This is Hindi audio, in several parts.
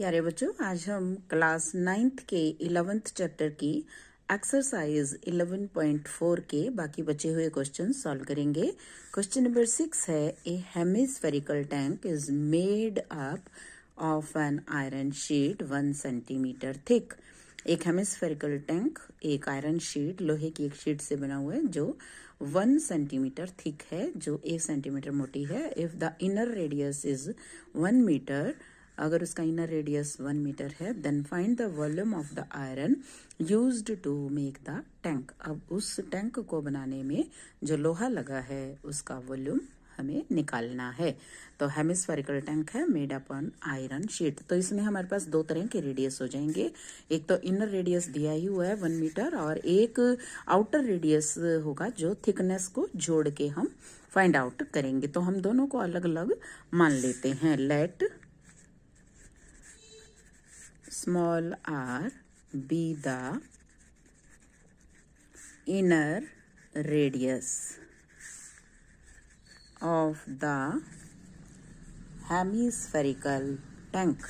प्यारे बच्चों, आज हम क्लास 9th के 11th चैप्टर की एक्सरसाइज 11.4 के बाकी बचे हुए क्वेश्चन सॉल्व करेंगे। क्वेश्चन नंबर 6 है, a hemispherical tank is made up of an iron sheet 1 centimetre thick. एक हेमिस्फेरिकल टैंक एक आयरन शीट, लोहे की एक शीट से बना हुआ है जो 1 सेंटीमीटर थिक है, जो 1 सेंटीमीटर मोटी है। If the inner radius is 1 metre, अगर उसका इनर रेडियस 1 मीटर है, then find the volume of the iron used to make the tank. अब उस टैंक को बनाने में जो लोहा लगा है उसका वॉल्यूम हमें निकालना है। तो हेमिस्फेरिकल टैंक है made up on iron sheet. तो इसमें हमारे पास दो तरह के रेडियस हो जाएंगे। एक तो इनर रेडियस दिया ही हुआ है 1 मीटर, और एक आउटर रेडियस होगा जो थिकनेस को जोड़ के हम फाइंड आउट करेंगे। तो हम दोनों को अलग अलग मान लेते हैं। Let small r be the inner radius of the hemispherical tank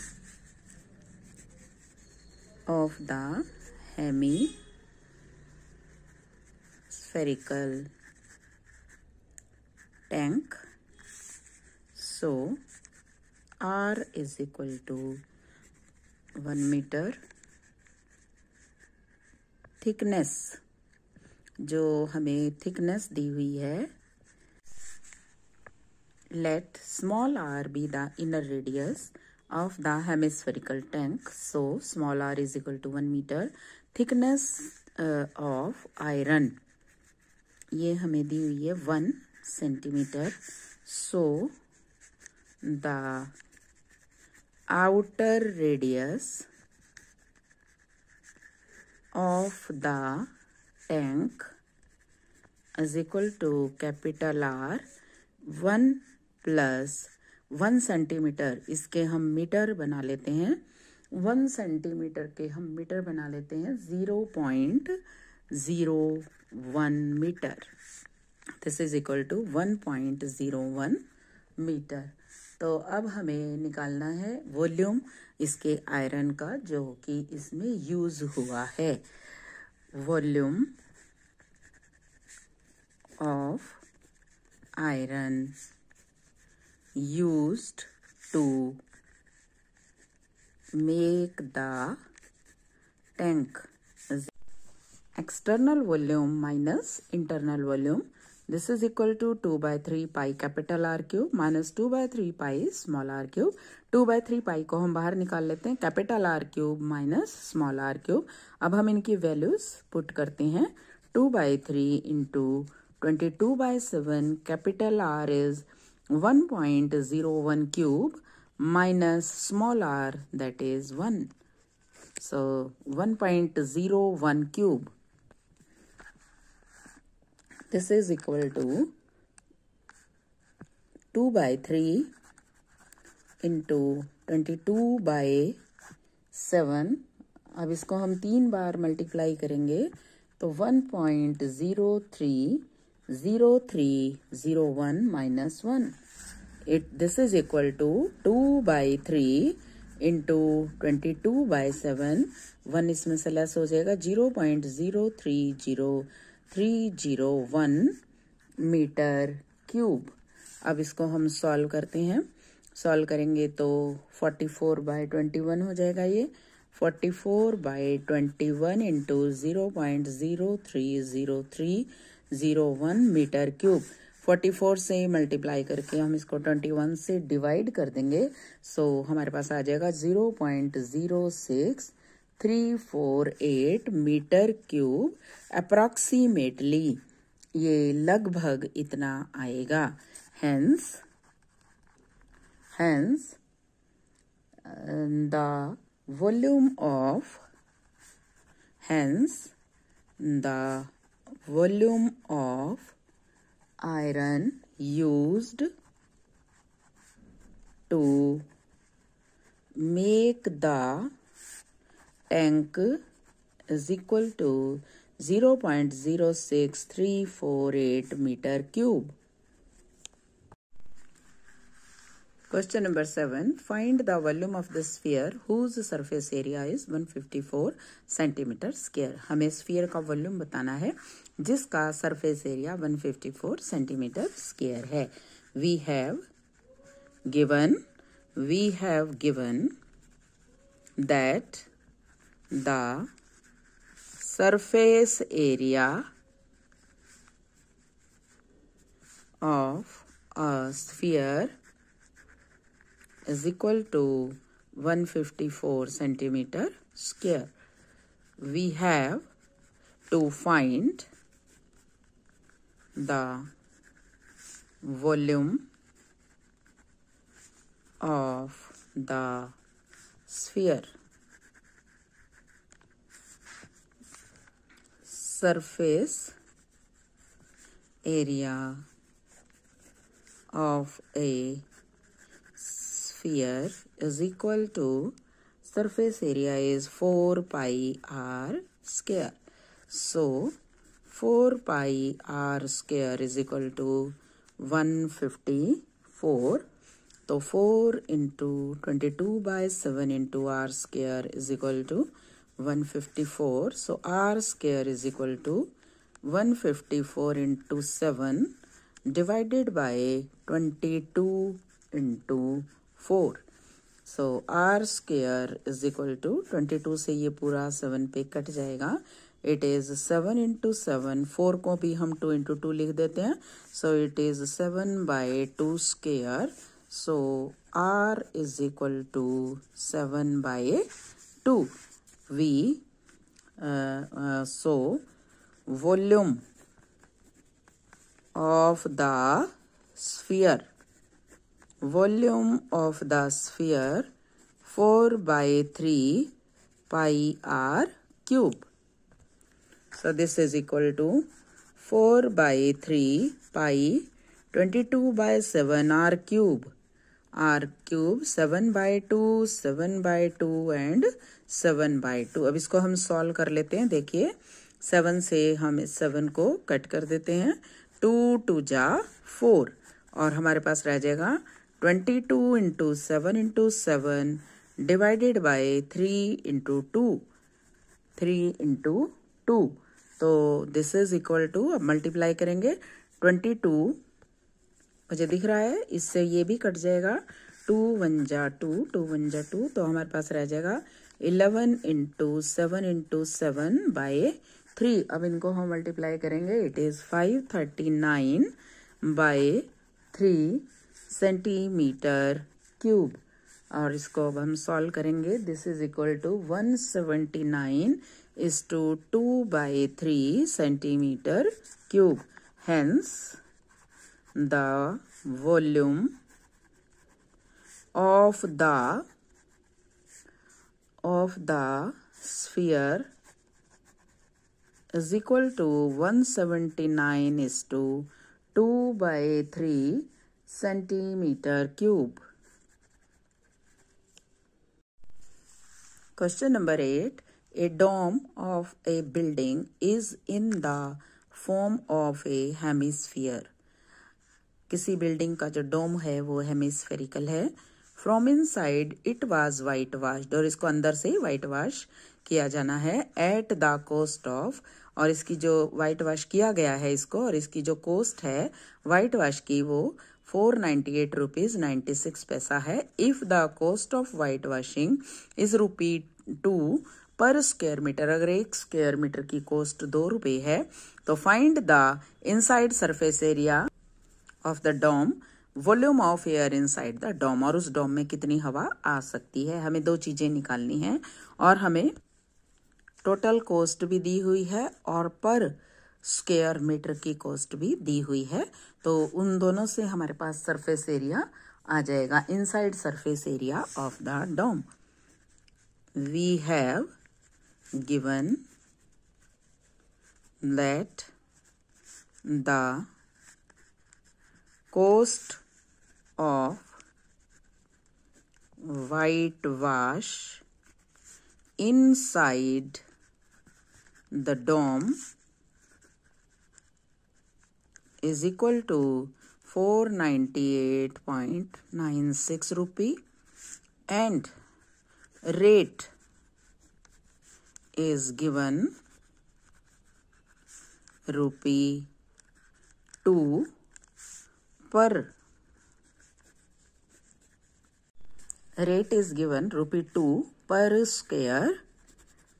So r is equal to 1 metre. Thickness, जो हमें थिकनेस दी हुई है, let small r be the inner radius of the hemispherical tank. So small r is equal to 1 metre. Thickness of iron, ये हमें दी हुई है 1 centimetre. So the outer radius of the tank is equal to capital R 1 plus 1 centimetre, इसके हम मीटर बना लेते हैं। 1 सेंटीमीटर के हम मीटर बना लेते हैं 0.01 metre. This is equal to 1.01 metre. तो अब हमें निकालना है वॉल्यूम इसके आयरन का जो कि इसमें यूज हुआ है। Volume of iron used to make the tank. External volume minus internal volume, this is equal to 2 by 3 pi capital R cube minus 2 by 3 pi small r cube। 2 by 3 pi को हम बाहर निकाल लेते हैं, capital R cube minus small r cube। अब हम इनकी वैल्यूज पुट करते हैं। 2 by 3 into 22 by 7, capital R is 1.01 cube minus small r that is 1, so 1.01 cube. This is equal to 2 by 3 into 22 by 7। अब इसको हम 3 बार मल्टीप्लाई करेंगे तो 1.030301 minus 1। This is equal to 2 by 3 into 22 by 7। 1 इसमें से लेस हो जाएगा, 0.030301 मीटर क्यूब। अब इसको हम सॉल्व करते हैं। सॉल्व करेंगे तो 44 by 21 हो जाएगा। ये 44 by 21 इंटू 0.030301 मीटर क्यूब। 44 से मल्टीप्लाई करके हम इसको 21 से डिवाइड कर देंगे। सो हमारे पास आ जाएगा 0.06348 मीटर क्यूब। अप्रॉक्सीमेटली ये लगभग इतना आएगा। Hence the volume of iron used to make the tank is equal to 0.06348 metre cube. Question number 7. Find the volume of the sphere whose surface area is 154 centimeter square. हमें स्फीयर का वॉल्यूम बताना है जिसका सरफेस एरिया 154 सेंटीमीटर स्क्वायर है. We have given that the surface area of a sphere is equal to 154 centimeter square. We have to find the volume of the sphere. Surface area of a sphere is equal to, surface area is 4 pi r square. So 4 pi r square is equal to 154. तो 4 into 22 by 7 into r square is equal to 154. So r square is equal to 154 into 7 divided by 22 into 4. So r square is equal to 22 से ये पूरा 7 पे कट जाएगा. It is 7 into 7. 4 को भी हम 2 into 2 लिख देते हैं. So it is 7 by 2 square. So r is equal to 7 by 2. So volume of the sphere. Volume of the sphere 4 by 3 pi r cube. So this is equal to 4 by 3 pi 22 by 7 r cube. R cube 7 by 2, 7 by 2 and 7 by 2. अब इसको हम सॉल्व कर लेते हैं. देखिए 7 से हम इस 7 को कट कर देते हैं. 2 2 जा 4 और हमारे पास रह जाएगा 22 into 7 into 7 divided by 3 into 2. 3 into 2. तो दिस इज इक्वल टू, अब मल्टीप्लाई करेंगे 22 मुझे दिख रहा है, इससे ये भी कट जाएगा. 2 1 जा 2, 2 1 जा 2, तो हमारे पास रह जाएगा 11 into 7 into 7 by 3. अब इनको हम मल्टीप्लाई करेंगे. It is 539 by 3 centimetre cube. और इसको अब हम सॉल्व करेंगे. This is equal to 179 is to 2 by 3 centimeter cube. Hence, the volume of the sphere is equal to 179 is to 2 by 3 centimeter cube. Question number 8. A dome of a building is in the form of a hemisphere. किसी बिल्डिंग का जो डोम है वो हेमिस्फेरिकल है. From inside it was white washed, और इसको अंदर से वाइट वाश किया जाना है. एट द कोस्ट ऑफ, और इसकी जो वाइट वाश किया गया है इसको, और इसकी जो कोस्ट है वाइट वाश की वो 498 रुपीज 96 पैसा है. If the cost of white washing is ₹2 per square metre. अगर 1 स्क्वायर मीटर की कॉस्ट 2 रुपए है तो find the inside surface area of the dome, volume of air inside the dome, और उस डोम में कितनी हवा आ सकती है. हमें 2 चीजें निकालनी है और हमें टोटल कॉस्ट भी दी हुई है और पर स्क्वायर मीटर की कॉस्ट भी दी हुई है. तो उन दोनों से हमारे पास सरफेस एरिया आ जाएगा. Inside surface area of the dome. We have given that the cost of whitewash inside the dome is equal to 498.96 rupee, and rate is given rupee 2 per rate is given rupee 2 per square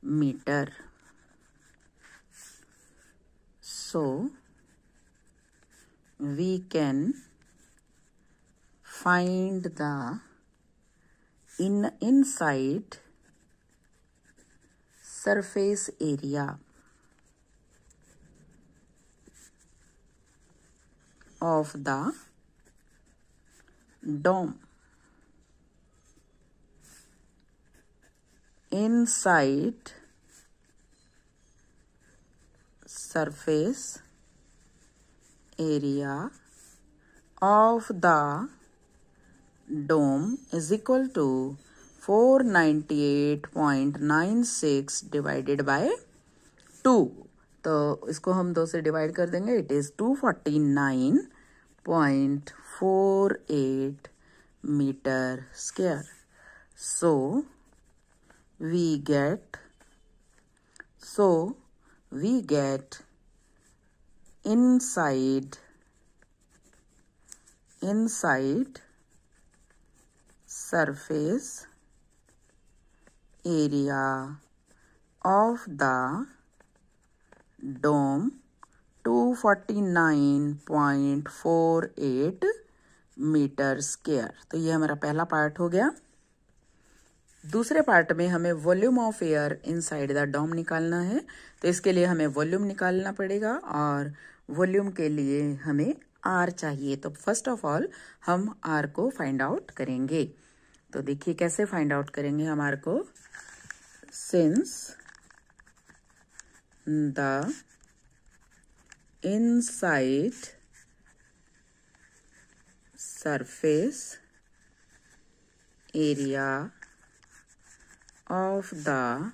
meter. So we can find the inside surface area of the dome. Inside surface area of the dome is equal to 498.96 divided by 2. तो इसको हम 2 से डिवाइड कर देंगे. It is 249.48 metre square. So we get inside surface area of the dome 249.48 metre square. तो ये हमारा पहला पार्ट हो गया. दूसरे पार्ट में हमें volume of air inside the dome निकालना है. तो इसके लिए हमें वॉल्यूम निकालना पड़ेगा और वॉल्यूम के लिए हमें आर चाहिए. तो फर्स्ट ऑफ ऑल हम आर को फाइंड आउट करेंगे. तो देखिए कैसे फाइंड आउट करेंगे हम आर को. Since the inside surface area of the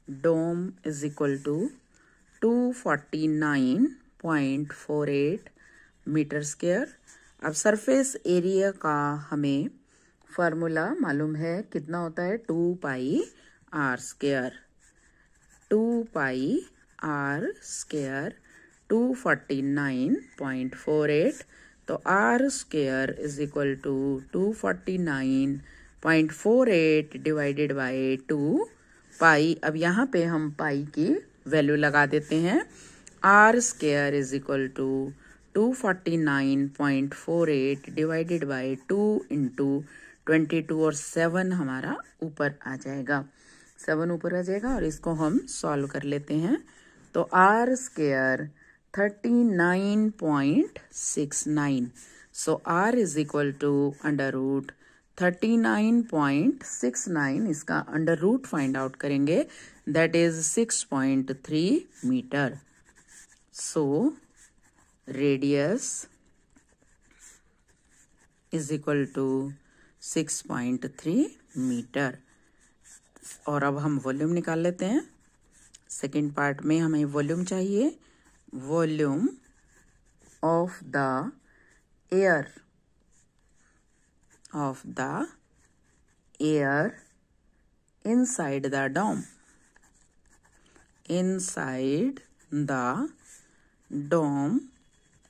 dome is equal to 249.48 metre square. अब सरफेस एरिया का हमें फार्मूला मालूम है. कितना होता है? 2 pi R square. 2 pi R square 249.48. तो are square is equal to 249.48 divided by 2 pi. अब यहाँ पे हम पाई की वैल्यू लगा देते हैं. R square is equal to 249.48 divided by 2 into 22 और 7 हमारा ऊपर आ जाएगा. 7 ऊपर आ जाएगा और इसको हम सॉल्व कर लेते हैं. तो are square 39.69. So r is equal to under root 39.69. इसका अंडर रूट फाइंड आउट करेंगे. That is 6.3 metre. So radius is equal to 6.3 metre. और अब हम वॉल्यूम निकाल लेते हैं. सेकेंड पार्ट में हमें वॉल्यूम चाहिए. Volume of the air inside the dome. Inside the dome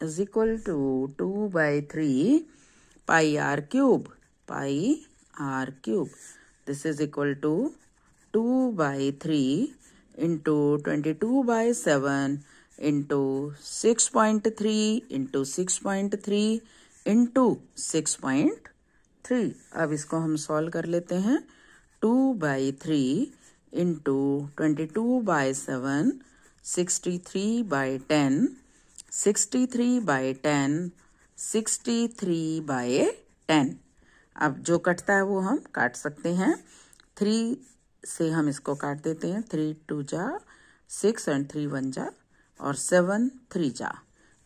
is equal to 2 by 3 pi r cube. This is equal to 2 by 3 into 22 by 7 into 6.3 into 6.3 into 6.3. अब इसको हम सॉल्व कर लेते हैं. 2 by 3 into 22 by 7 63 by 10 63 by 10 63 by 10. अब जो कटता है वो हम काट सकते हैं. 3 से हम इसको काट देते हैं. 3 2 जा 6 एंड 3 1 जा और 7 3 जा.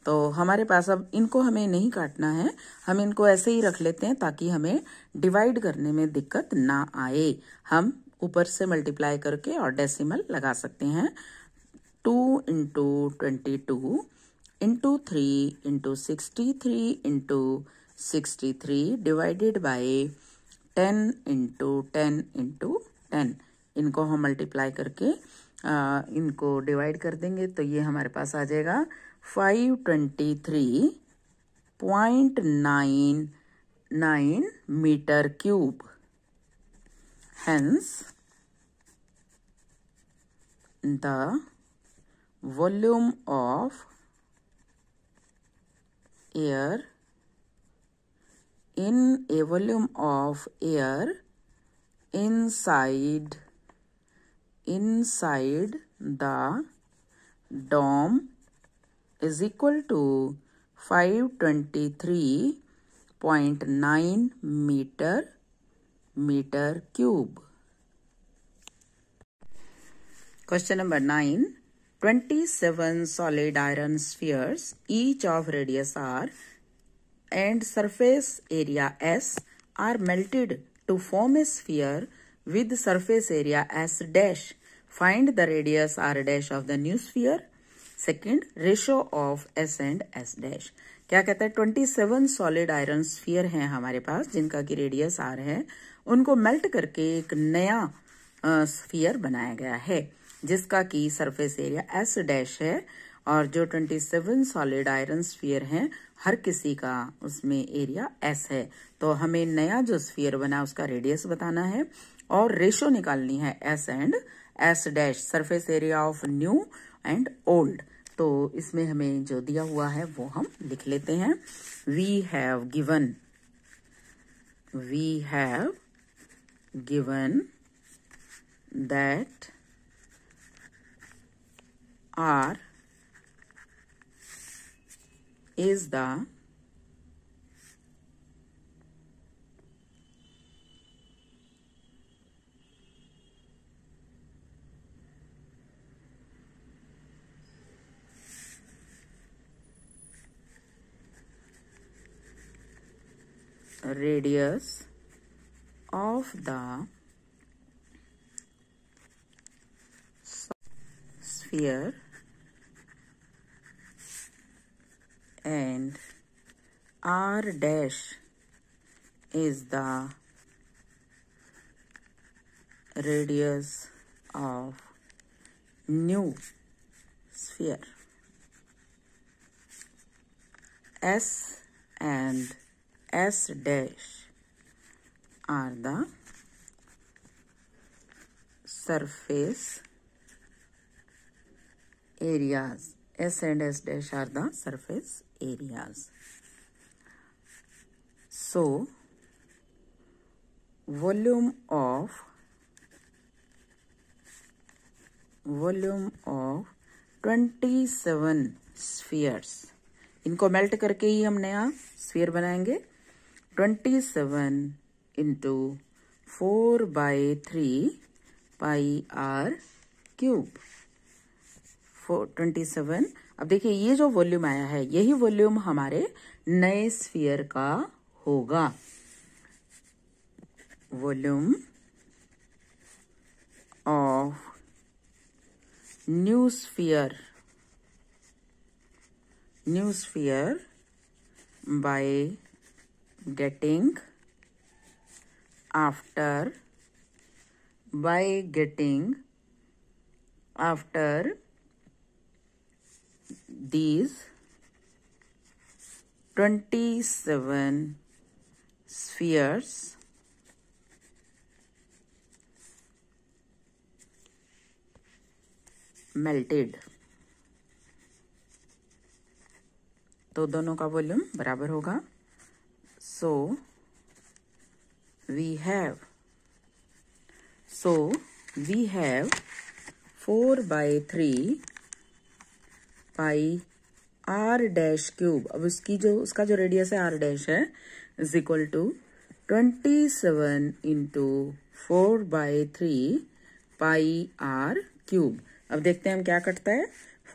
तो हमारे पास अब इनको हमें नहीं काटना है. हम इनको ऐसे ही रख लेते हैं ताकि हमें डिवाइड करने में दिक्कत ना आए. हम ऊपर से मल्टीप्लाई करके और डेसिमल लगा सकते हैं. 2 into 22 into 3 into 63 into 63 divided by 10 into 10 into 10। इनको हम मल्टीप्लाई करके इनको डिवाइड कर देंगे तो ये हमारे पास आ जाएगा 523.99 metre cube. Hence, the volume of air inside the dome is equal to 523.9 meter cube. Question number 9. 27 solid iron spheres, each of radius r and surface area s, are melted to form a sphere with surface area s dash. Find the radius r dash of the new sphere. Second, ratio of s and s dash. क्या कहता है 27 सॉलिड आयरन स्फीयर हैं हमारे पास जिनका की रेडियस r है, उनको मेल्ट करके एक नया स्फीयर बनाया गया है जिसका की सरफेस एरिया s डैश है, और जो 27 सॉलिड आयरन स्फीयर हैं हर किसी का उसमें एरिया s है। तो हमें नया जो स्फीयर बना उसका रेडियस बताना है और रेशो निकालनी है s and s dash, surface area of new and old. तो इसमें हमें जो दिया हुआ है वो हम लिख लेते हैं। We have given that R is the radius of the sphere and R dash is the radius of new sphere. S and S dash are the surface areas. S and S dash are the surface areas. So, volume of 27 spheres, इनको मेल्ट करके ही हम नया स्फीयर बनाएंगे। 27 into 4/3 pi r क्यूब 27। अब देखिए ये जो वॉल्यूम आया है यही वॉल्यूम हमारे नए स्फीयर का होगा। Volume of new sphere by getting after these 27 spheres melted, तो दोनों का वॉल्यूम बराबर होगा। So we have 4/3 pi r dash क्यूब। अब उसका जो रेडियस है r डैश है is equal to 27 into 4/3 pi r क्यूब। अब देखते हैं हम क्या कटता है।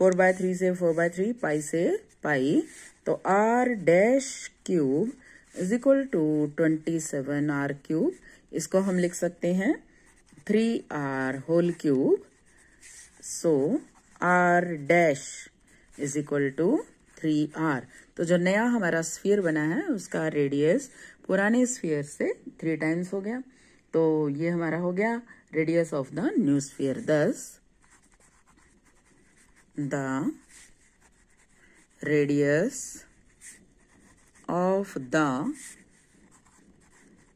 4/3 से 4/3, पाई से पाई, तो r dash cube is equal to 27 r cube. इसको हम लिख सकते हैं 3r whole cube. So r dash is equal to 3r। तो जो नया हमारा स्फीयर बना है उसका रेडियस पुराने स्फीयर से 3 टाइम्स हो गया। तो ये हमारा हो गया radius of the new sphere. Thus the radius of the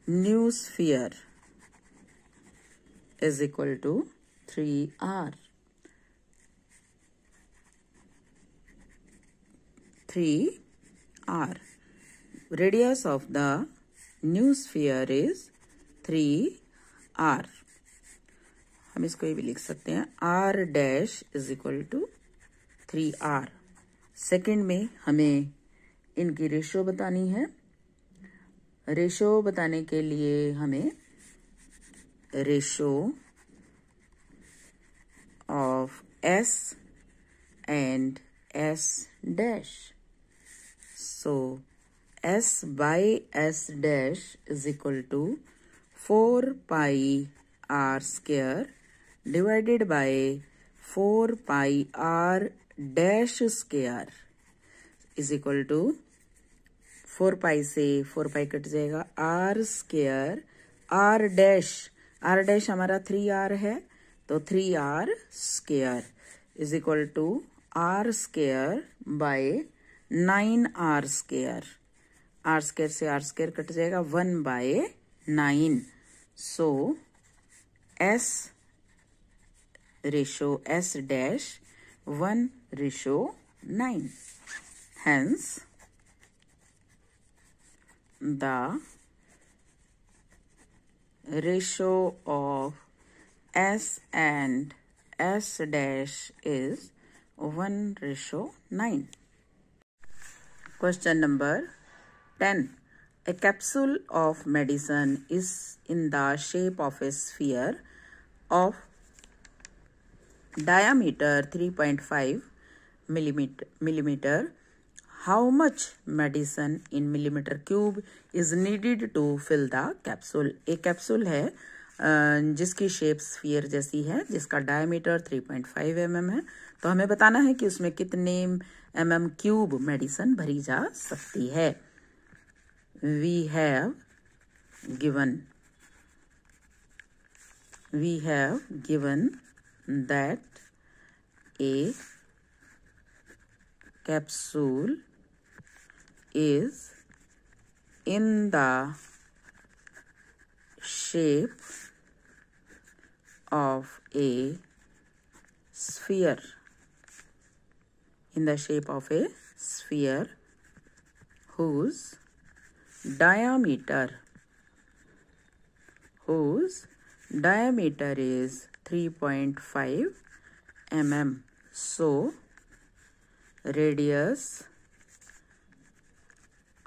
new sphere is equal to 3r। 3r। Radius of the new sphere is 3r। हम इसको ये भी लिख सकते हैं r dash is equal to 3r। Second में हमें इनकी रेशो बतानी है। रेशो बताने के लिए हमें ratio of s and s dash। So s by s dash is equal to 4 pi r square divided by 4 pi r dash square is equal to 4 pi से 4 pi कट जाएगा r square r dash हमारा 3r है तो 3r square is equal to r square by 9r square। r square से r square कट जाएगा 1 by 9। so s ratio s dash 1:9। hence the ratio of s and s dash is 1:9। Question number 10. A capsule of medicine is in the shape of a sphere of diameter 3.5 millimeter. How much medicine in millimeter cube is needed to fill the capsule? एक कैप्सूल है जिसकी शेप स्फीयर जैसी है, जिसका डायमीटर 3.5 mm है। तो हमें बताना है कि उसमें कितने mm क्यूब मेडिसिन भरी जा सकती है। We have given that a capsule is in the shape of a sphere, whose diameter is 3.5 mm. So radius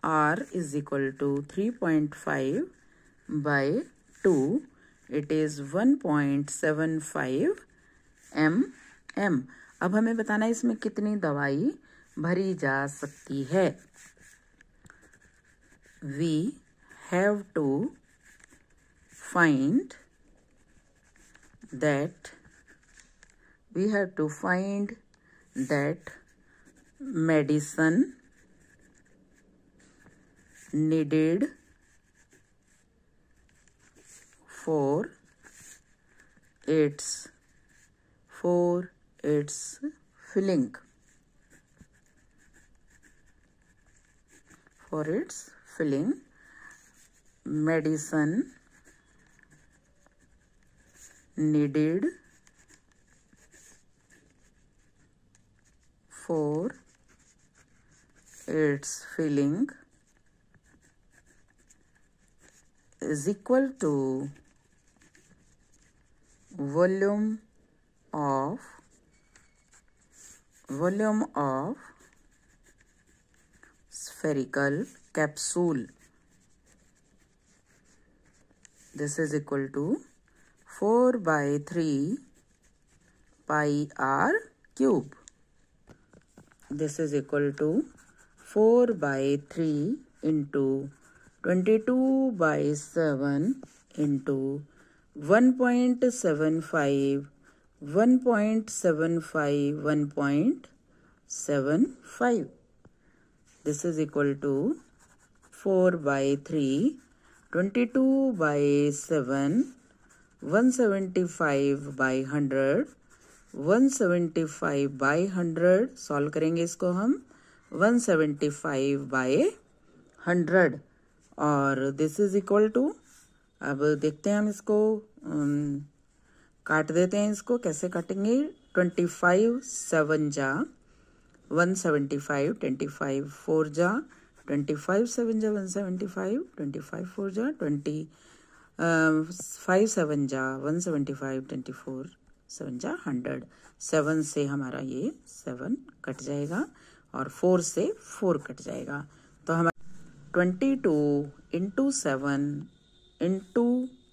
r is equal to 3.5 by 2, it is 1.75 mm। अब हमें बताना है इसमें कितनी दवाई भरी जा सकती है। We have to find that medicine needed for its filling medicine needed for its filling is equal to volume of spherical capsule. This is equal to 4 by 3 pi r cube. This is equal to 4 by 3 into 22 by 7 into 1.75 1.75 1.75। This is equal to 4/3, 22/7, 175/100, 175/100 solve करेंगे इसको हम 175/100 और दिस इज इक्वल टू, अब देखते हैं हम इसको काट देते हैं। इसको कैसे काटेंगे? 25 7 जा 175, 25 4 जा 25 7 जा 175, 25 4 जा 5 7 जा 175, 24 7 जा 100। 7 से हमारा ये 7 कट जाएगा और 4 से 4 कट जाएगा। तो हमारा 22 into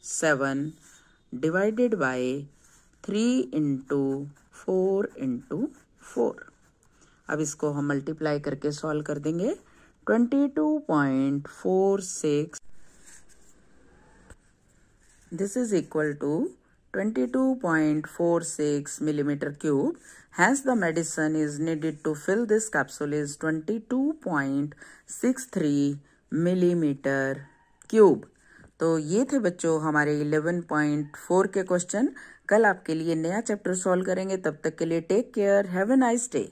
7 divided by 3 into 4 into 4। अब इसको हम मल्टीप्लाई करके सॉल्व कर देंगे। 22.46 this is equal to 22.46 millimeter cube. Hence the medicine is needed to fill this capsule is 22.63 millimeter cube. तो ये थे बच्चों हमारे 11.4 के क्वेश्चन। कल आपके लिए नया चैप्टर सॉल्व करेंगे। तब तक के लिए take care, have a nice day.